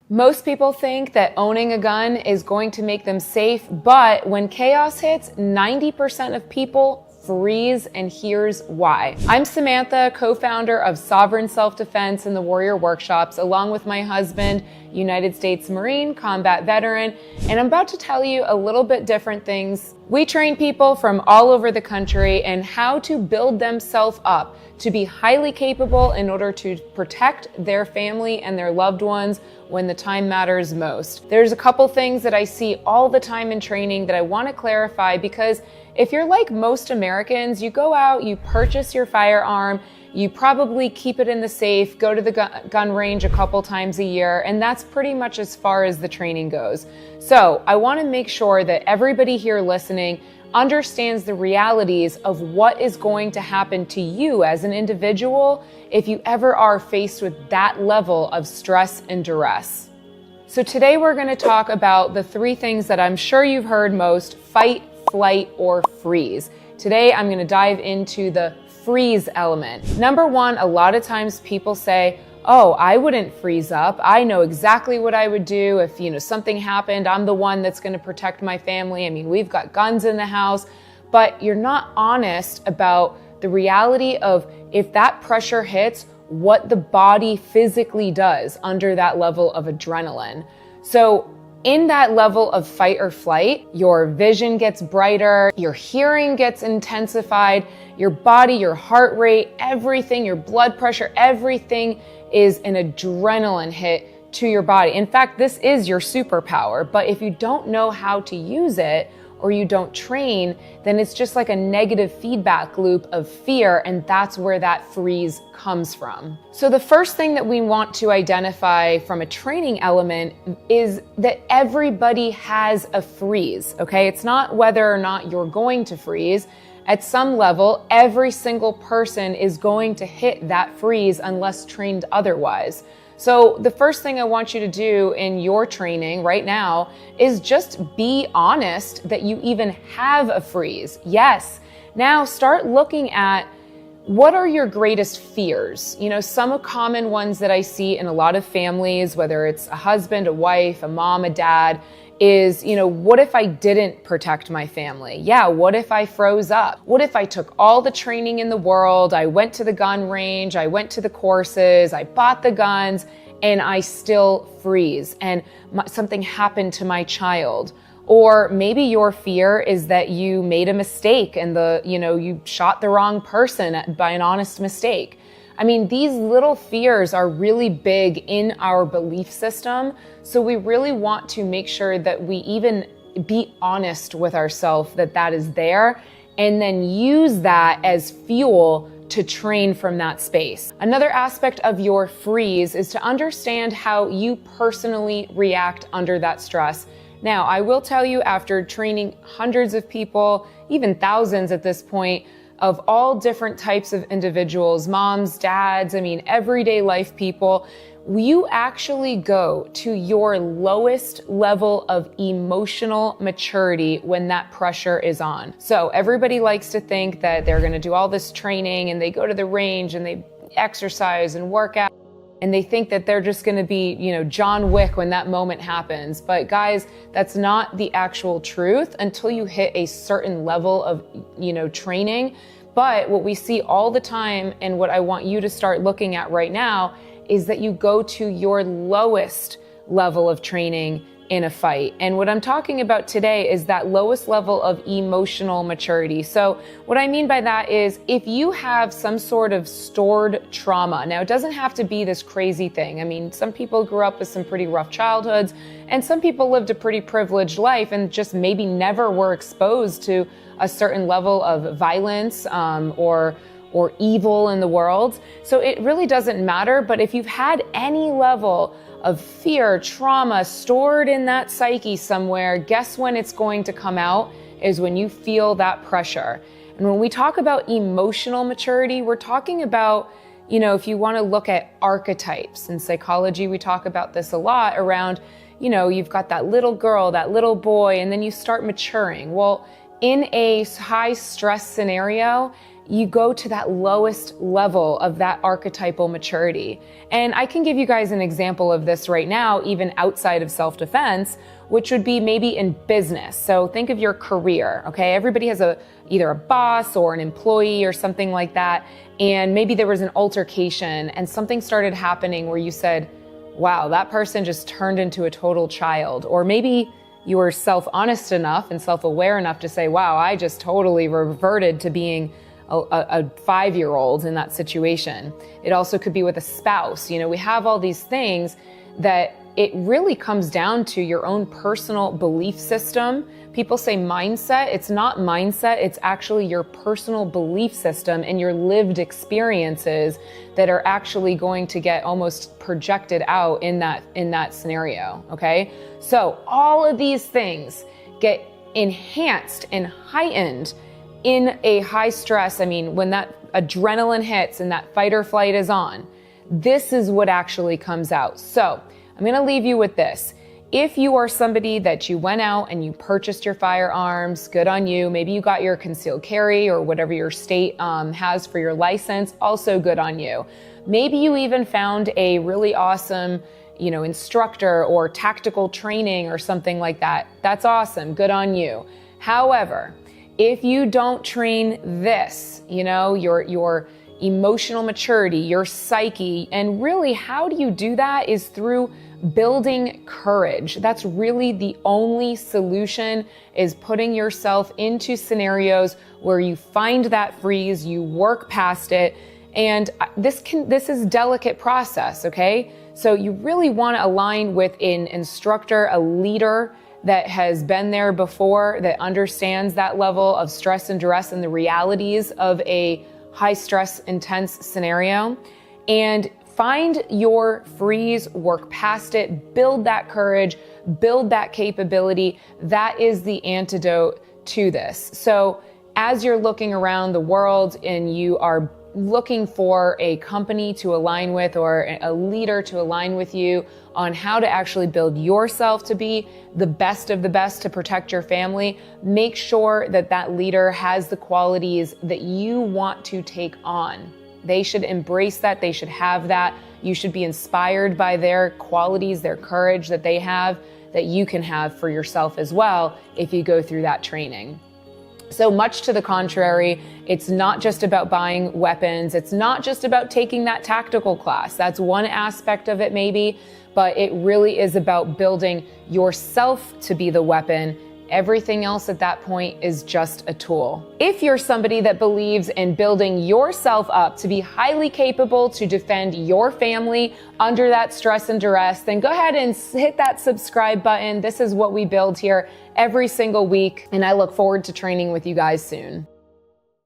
Most people think that owning a gun is going to make them safe, but when chaos hits, 90% of people freeze, and here's why. I'm Samantha, co-founder of Sovereign Self-Defense and the Warrior Workshops, along with my husband, United States Marine, combat veteran, and I'm about to tell you a little bit different things. We train people from all over the country in how to build themselves up to be highly capable in order to protect their family and their loved ones when the time matters most. There's a couple things that I see all the time in training that I want to clarify, because if you're like most Americans, you go out, you purchase your firearm, you probably keep it in the safe, go to the gun range a couple times a year, and that's pretty much as far as the training goes. So I want to make sure that everybody here listening understands the realities of what is going to happen to you as an individual if you ever are faced with that level of stress and duress. So today we're going to talk about the three things that I'm sure you've heard most: fight, flight, or freeze. Today I'm going to dive into the freeze element. Number one, a lot of times people say, oh, I wouldn't freeze up. I know exactly what I would do if, something happened. I'm the one that's going to protect my family. I mean, we've got guns in the house, but you're not honest about the reality of, if that pressure hits, what the body physically does under that level of adrenaline. So in that level of fight or flight, your vision gets brighter, your hearing gets intensified, your body, your heart rate, everything, your blood pressure, everything is an adrenaline hit to your body. In fact, this is your superpower, but if you don't know how to use it, or you don't train, then it's just like a negative feedback loop of fear, and that's where that freeze comes from. So the first thing that we want to identify from a training element is that everybody has a freeze, okay? It's not whether or not you're going to freeze. At some level, every single person is going to hit that freeze unless trained otherwise. So the first thing I want you to do in your training right now is just be honest that you even have a freeze. Yes. Now start looking at, what are your greatest fears? Some common ones that I see in a lot of families, whether it's a husband, a wife, a mom, a dad, is, what if I didn't protect my family? Yeah, what if I froze up? What if I took all the training in the world, I went to the gun range, I went to the courses, I bought the guns, and I still freeze, and something happened to my child? Or maybe your fear is that you made a mistake and you shot the wrong person by an honest mistake. I mean, these little fears are really big in our belief system. So we really want to make sure that we even be honest with ourselves that that is there, and then use that as fuel to train from that space. Another aspect of your freeze is to understand how you personally react under that stress. Now, I will tell you, after training hundreds of people, even thousands at this point, of all different types of individuals, moms, dads, everyday life people, you actually go to your lowest level of emotional maturity when that pressure is on. So everybody likes to think that they're going to do all this training and they go to the range and they exercise and work out, and they think that they're just going to be, John Wick when that moment happens. But guys, that's not the actual truth until you hit a certain level of, training. But what we see all the time, and what I want you to start looking at right now, is that you go to your lowest level of training in a fight. And what I'm talking about today is that lowest level of emotional maturity. So what I mean by that is, if you have some sort of stored trauma, now it doesn't have to be this crazy thing. Some people grew up with some pretty rough childhoods, and some people lived a pretty privileged life and just maybe never were exposed to a certain level of violence or evil in the world. So it really doesn't matter. But if you've had any level of fear, trauma stored in that psyche somewhere, guess when it's going to come out is when you feel that pressure. And when we talk about emotional maturity, we're talking about, if you want to look at archetypes in psychology, we talk about this a lot around, you've got that little girl, that little boy, and then you start maturing. Well, in a high stress scenario, you go to that lowest level of that archetypal maturity. And I can give you guys an example of this right now, even outside of self-defense, which would be maybe in business. So think of your career, okay? Everybody has either a boss or an employee or something like that. And maybe there was an altercation and something started happening where you said, wow, that person just turned into a total child. Or maybe you were self-honest enough and self-aware enough to say, wow, I just totally reverted to being a 5-year-old in that situation. It also could be with a spouse. You know, we have all these things that it really comes down to your own personal belief system. People say mindset. It's not mindset. It's actually your personal belief system and your lived experiences that are actually going to get almost projected out in that scenario. Okay. So all of these things get enhanced and heightened in a high stress. I mean, when that adrenaline hits and that fight or flight is on, this is what actually comes out. So I'm going to leave you with this. If you are somebody that you went out and you purchased your firearms, good on you. Maybe you got your concealed carry or whatever your state has for your license, also good on you. Maybe you even found a really awesome, instructor or tactical training or something like that. That's awesome. Good on you. However, if you don't train this, your emotional maturity, your psyche, and really how do you do that is through building courage. That's really the only solution, is putting yourself into scenarios where you find that freeze, you work past it. And this is delicate process, okay? So you really want to align with an instructor, a leader that has been there before, that understands that level of stress and duress and the realities of a high stress, intense scenario. And find your freeze, work past it, build that courage, build that capability. That is the antidote to this. So as you're looking around the world and you are looking for a company to align with or a leader to align with you on how to actually build yourself to be the best of the best to protect your family, make sure that that leader has the qualities that you want to take on. They should embrace that. They should have that. You should be inspired by their qualities, their courage that they have, that you can have for yourself as well if you go through that training. So much to the contrary, it's not just about buying weapons. It's not just about taking that tactical class. That's one aspect of it maybe, but it really is about building yourself to be the weapon. Everything else at that point is just a tool. If you're somebody that believes in building yourself up to be highly capable to defend your family under that stress and duress, then go ahead and hit that subscribe button. This is what we build here every single week, and I look forward to training with you guys soon.